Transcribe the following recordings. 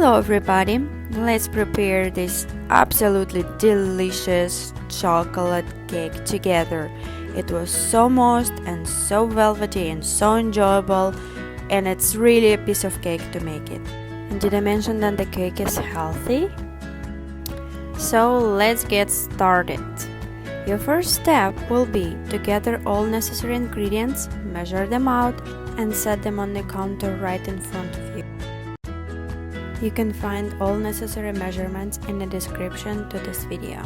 Hello everybody, let's prepare this absolutely delicious chocolate cake together. It was so moist and so velvety and so enjoyable, and it's really a piece of cake to make it. And did I mention that the cake is healthy? So let's get started. Your first step will be to gather all necessary ingredients, measure them out, and set them on the counter right in front of you. You can find all necessary measurements in the description to this video.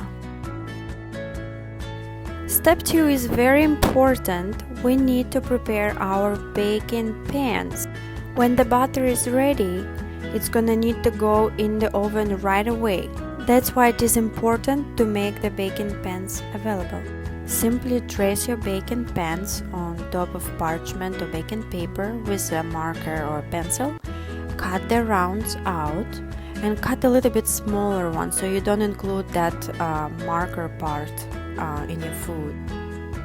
Step 2 is very important. We need to prepare our baking pans. When the batter is ready, it's gonna need to go in the oven right away. That's why it is important to make the baking pans available. Simply trace your baking pans on top of parchment or baking paper with a marker or pencil. Cut the rounds out and cut a little bit smaller one so you don't include that marker part in your food.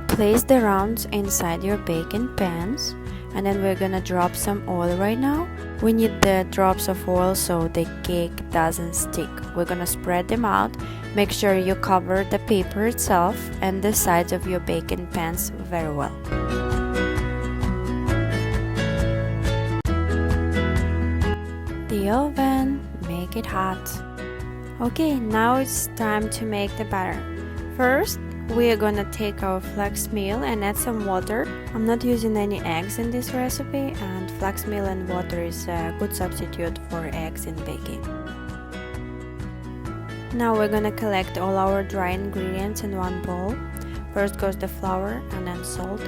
Place the rounds inside your baking pans, and then we're gonna drop some oil right now. We need the drops of oil so the cake doesn't stick. We're gonna spread them out. Make sure you cover the paper itself and the sides of your baking pans very well. The oven, make it hot. Okay, now it's time to make the batter. First, we are gonna take our flax meal and add some water. I'm not using any eggs in this recipe, and flax meal and water is a good substitute for eggs in baking. Now we're gonna collect all our dry ingredients in one bowl. First goes the flour and then salt.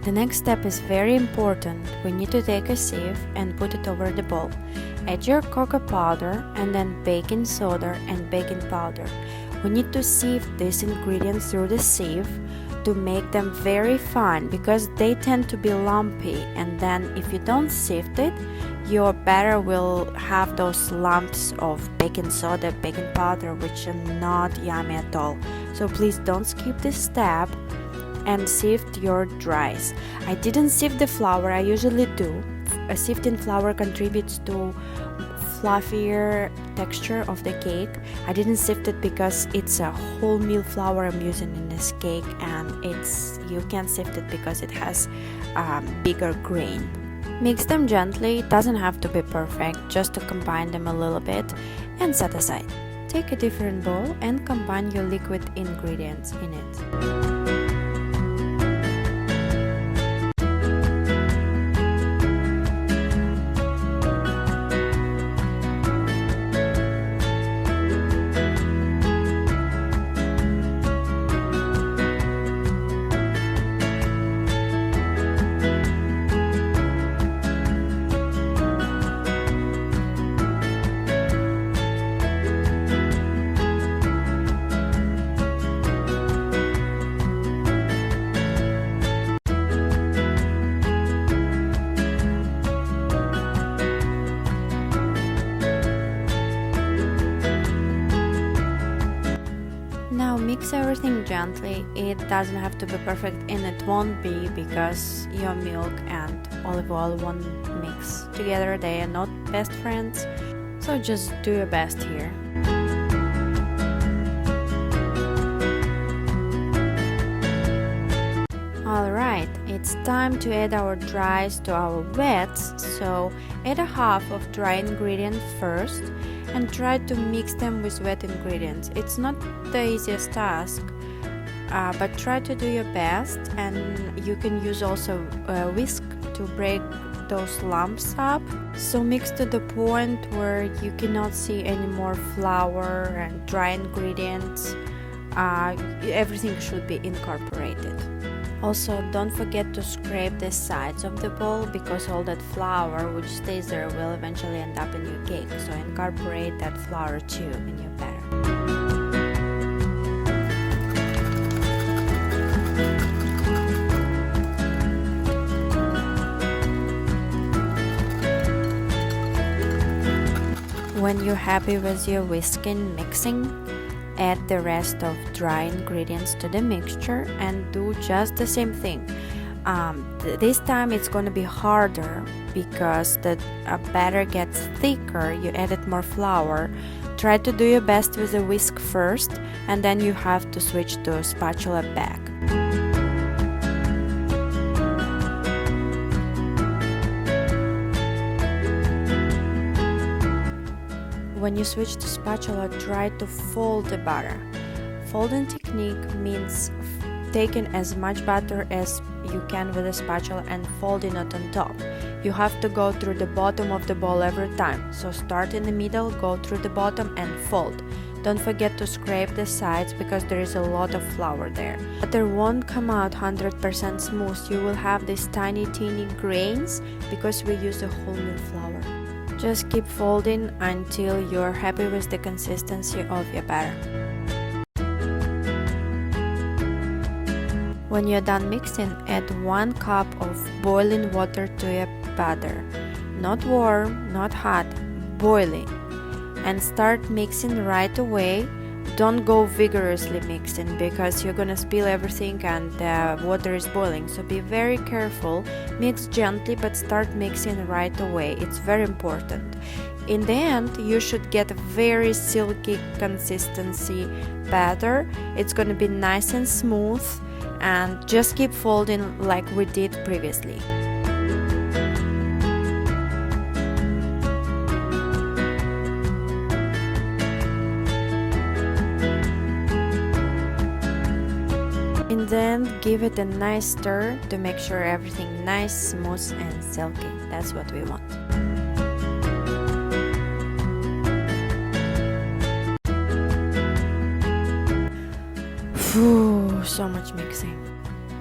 The next step is very important. We need to take a sieve and put it over the bowl. Add your cocoa powder and then baking soda and baking powder. We need to sieve these ingredients through the sieve to make them very fine because they tend to be lumpy, and then if you don't sieve it, your batter will have those lumps of baking soda, baking powder, which are not yummy at all. So please don't skip this step and sieve your dries. I didn't sieve the flour, I usually do. A sifted flour contributes to fluffier texture of the cake. I didn't sift it because it's a wholemeal flour I'm using in this cake, and you can't sift it because it has bigger grain. Mix them gently, it doesn't have to be perfect, just to combine them a little bit and set aside. Take a different bowl and combine your liquid ingredients in it. Now mix everything gently. It doesn't have to be perfect, and it won't be because your milk and olive oil won't mix together. They are not best friends, so just do your best here. Alright, it's time to add our dries to our wets, so add a half of dry ingredient first and try to mix them with wet ingredients. It's not the easiest task, but try to do your best, and you can use also a whisk to break those lumps up. So mix to the point where you cannot see any more flour and dry ingredients. Everything should be incorporated. Also, don't forget to scrape the sides of the bowl because all that flour which stays there will eventually end up in your cake. So incorporate that flour too in your batter. When you're happy with your whisking mixing, add the rest of dry ingredients to the mixture and do just the same thing. This time it's going to be harder because the batter gets thicker. You added more flour. Try to do your best with a whisk first, and then you have to switch to a spatula back. When you switch to spatula, try to fold the batter. Folding technique means taking as much batter as you can with a spatula and folding it on top. You have to go through the bottom of the bowl every time. So start in the middle, go through the bottom and fold. Don't forget to scrape the sides because there is a lot of flour there. Batter won't come out 100% smooth. You will have these tiny grains because we use a whole milk flour. Just keep folding until you're happy with the consistency of your batter. When you're done mixing, add 1 cup of boiling water to your batter. Not warm, not hot, boiling. And start mixing right away. Don't go vigorously mixing because you're gonna spill everything and the water is boiling. So be very careful. Mix gently but start mixing right away. It's very important. In the end, you should get a very silky consistency batter. It's gonna be nice and smooth. And just keep folding like we did previously. And then give it a nice stir to make sure everything nice, smooth and silky. That's what we want. Whew, so much mixing.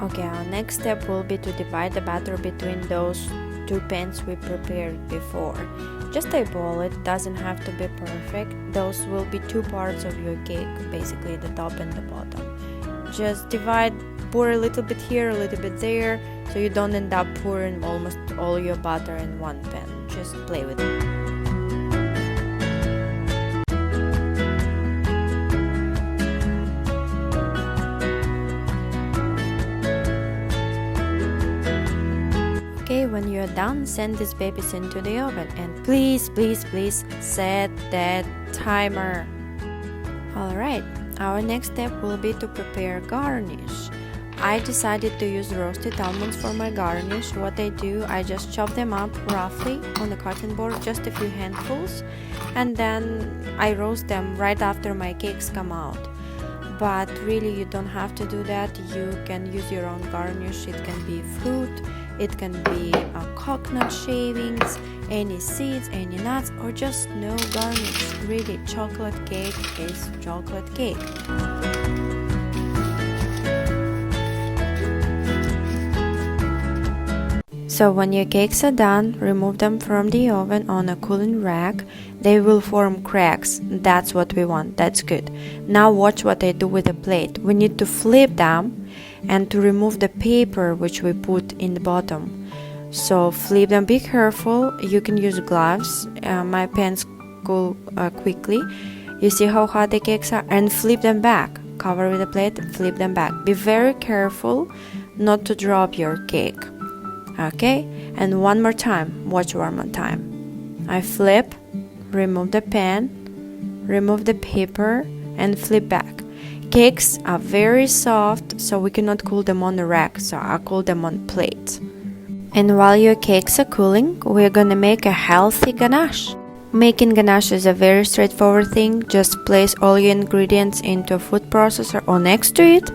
Okay, our next step will be to divide the batter between those 2 pans we prepared before. Just eyeball it, doesn't have to be perfect. Those will be 2 parts of your cake, basically the top and the bottom. Just divide, pour a little bit here, a little bit there, so you don't end up pouring almost all your butter in one pan. Just play with it. Okay, when you're done, send these babies into the oven and please set that timer. Alright, our next step will be to prepare garnish. I decided to use roasted almonds for my garnish. What I do, I just chop them up roughly on the cutting board, just a few handfuls, and then I roast them right after my cakes come out. But really you don't have to do that. You can use your own garnish. It can be fruit, it can be coconut shavings, any seeds, any nuts, or just no garnish. Really, chocolate cake is chocolate cake. So when your cakes are done, remove them from the oven on a cooling rack. They will form cracks. That's what we want. That's good. Now watch what I do with the plate. We need to flip them and to remove the paper which we put in the bottom. So flip them. Be careful. You can use gloves. My pans cool quickly. You see how hot the cakes are? And flip them back. Cover with the plate and flip them back. Be very careful not to drop your cake. Okay, and one more time. Watch one more time. I flip, remove the pan, remove the paper, and flip back. Cakes are very soft, so we cannot cool them on the rack, so I cool them on plate. And while your cakes are cooling, we're gonna make a healthy ganache. Making ganache is a very straightforward thing. Just place all your ingredients into a food processor or next to it,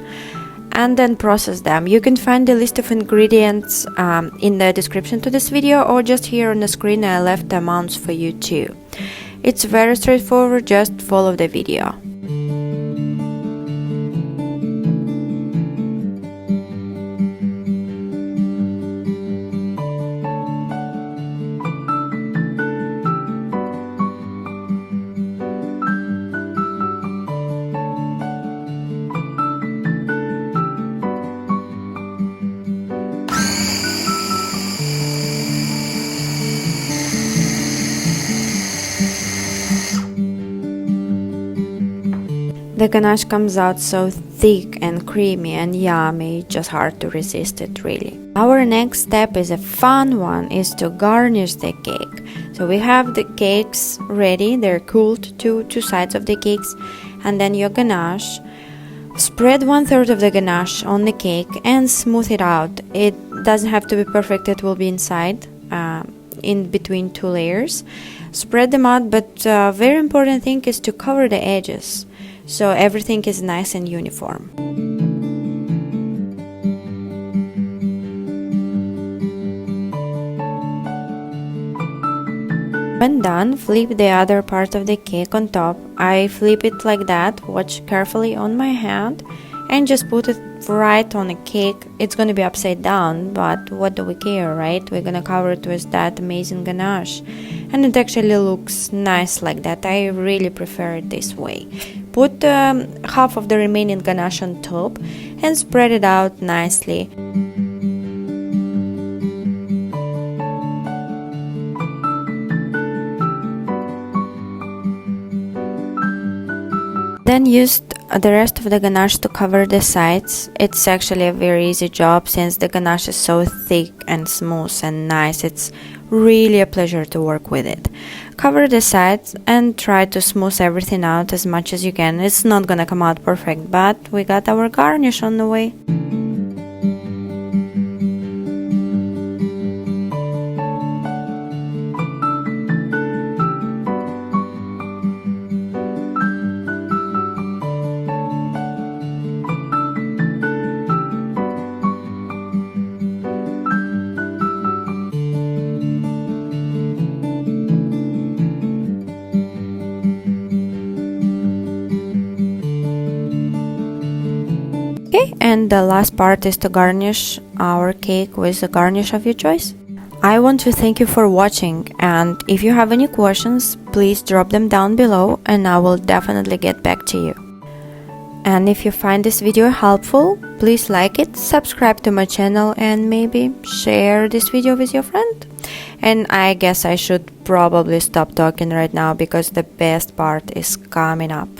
and then process them. You can find the list of ingredients in the description to this video, or just here on the screen I left the amounts for you too. It's very straightforward, just follow the video. The ganache comes out so thick and creamy and yummy, just hard to resist it really. Our next step is a fun one, is to garnish the cake. So we have the cakes ready, they're cooled to two sides of the cakes, and then your ganache. Spread 1/3 of the ganache on the cake and smooth it out. It doesn't have to be perfect, it will be inside, in between two layers. Spread them out, but very important thing is to cover the edges so everything is nice and uniform. When done, flip the other part of the cake on top. I flip it like that, watch carefully on my hand, and just put it right on a cake. It's gonna be upside down, but what do we care, right? We're gonna cover it with that amazing ganache, and it actually looks nice like that. I really prefer it this way. Put half of the remaining ganache on top and spread it out nicely. Then use the rest of the ganache to cover the sides. It's actually a very easy job since the ganache is so thick and smooth and nice. It's really a pleasure to work with it. Cover the sides and try to smooth everything out as much as you can. It's not gonna come out perfect, but we got our garnish on the way. Okay, and the last part is to garnish our cake with a garnish of your choice. I want to thank you for watching, and if you have any questions, please drop them down below and I will definitely get back to you. And if you find this video helpful, please like it, subscribe to my channel, and maybe share this video with your friend. And I guess I should probably stop talking right now because the best part is coming up.